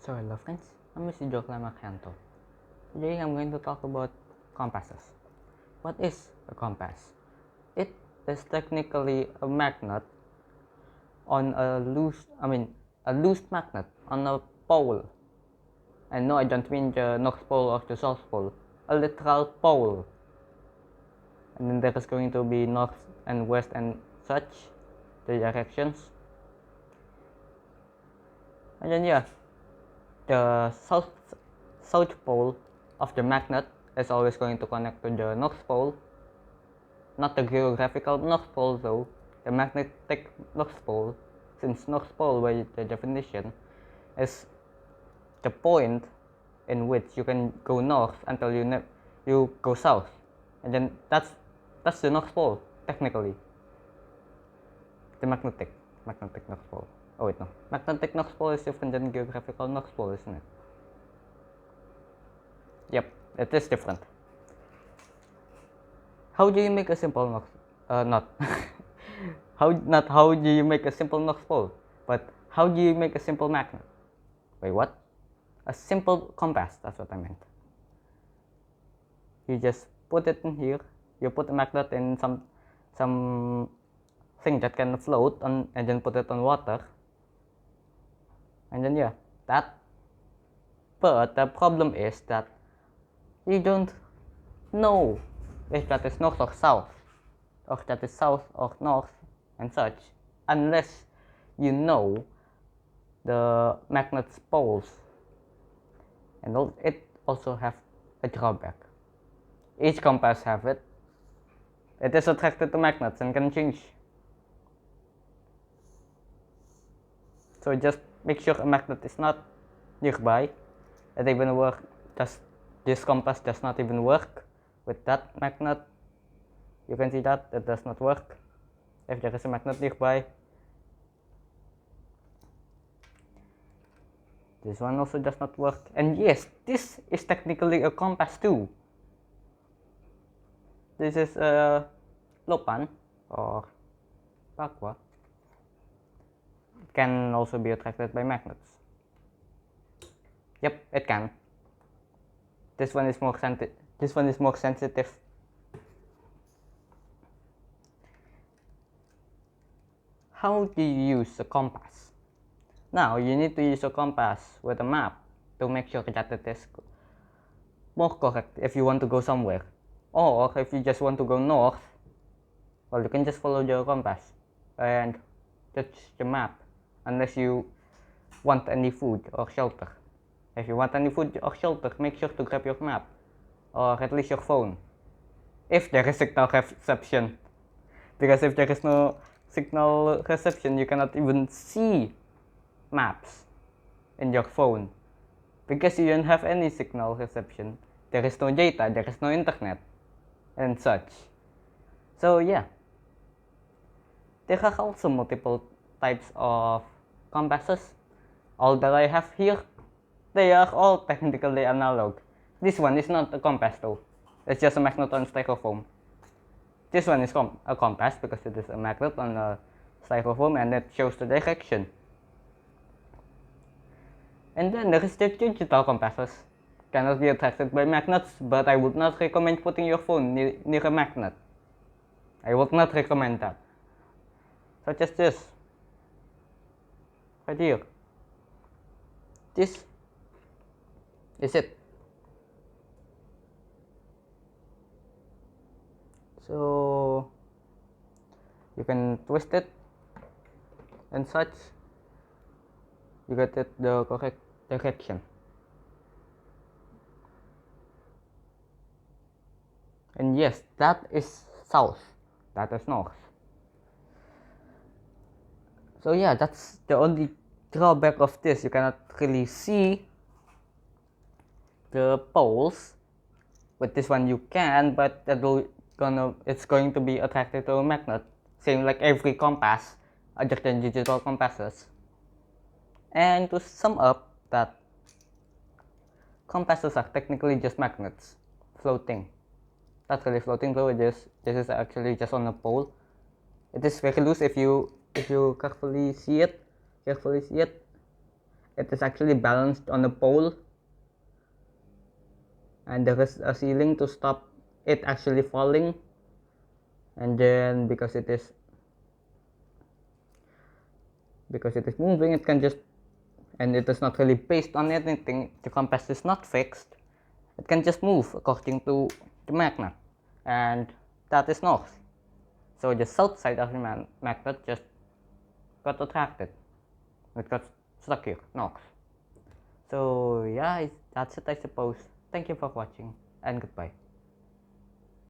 So hello friends, I'm Mr. Jokla Makianto. Today I'm going to talk about compasses. What is a compass? It is technically a magnet on a loose magnet on a pole. And no, I don't mean the North Pole or the South Pole, a literal pole. And then there is going to be north and west and such, the directions. And then yeah, the south pole of the magnet is always going to connect to the north pole, not the geographical north pole though, the magnetic north pole, since north pole by the definition is the point in which you can go north until you go south, and then that's the north pole technically, the magnetic north pole. Oh wait, no, magnetic north pole is different than geographical north pole, isn't it? Yep, it is different. How do you make a simple not how do you make a simple north pole, but how do you make a simple magnet? Wait, what? A simple compass, that's what I meant. You just put it in here, you put a magnet in some thing that can float on, and then put it on water, and then yeah, that. But the problem is that you don't know if that is north or south, or that is south or north and such, unless you know the magnet's poles. And it also have a drawback. Each compass have it. It is attracted to magnets and can change. So just make sure a magnet is not nearby. It even work. This compass does not even work with that magnet. You can see that it does not work if there is a magnet nearby. This one also does not work. And yes, this is technically a compass too. This is a lopan or pakwa. It can also be attracted by magnets. Yep, it can. This one is more sensitive. How do you use a compass? Now you need to use a compass with a map to make sure that it is more correct if you want to go somewhere. Or if you just want to go north, well, you can just follow the compass and touch the map, unless you want any food or shelter. If you want any food or shelter, make sure to grab your map, or at least your phone, if there is signal reception. Because if there is no signal reception, you cannot even see maps in your phone, because you don't have any signal reception. There is no data, there is no internet, and such. So yeah, there are also multiple types of compasses. All that I have here, they are all technically analog. This one is not a compass though, it's just a magnet on styrofoam. This one is a compass because it is a magnet on a styrofoam and it shows the direction. And then there is the digital compasses. Cannot be attracted by magnets, but I would not recommend putting your phone near a magnet. I would not recommend that. Such as this, right here. This is it. So you can twist it and such. You get it the correct direction. And yes, that is south, that is north. So yeah, that's the only drawback of this. You cannot really see the poles. With this one you can, but it's going to be attracted to a magnet, same like every compass other than digital compasses. And to sum up, that compasses are technically just magnets floating. Not really floating though, this is actually just on a pole. It is very loose if you carefully see it. it is actually balanced on a pole, and there is a ceiling to stop it actually falling. And then because it is moving, it can just, and it is not really based on anything, the compass is not fixed, it can just move according to the magnet, and that is north. So the south side of the magnet just got attracted, it got stuck here, north. So yeah, that's it, I suppose. Thank you for watching, and goodbye.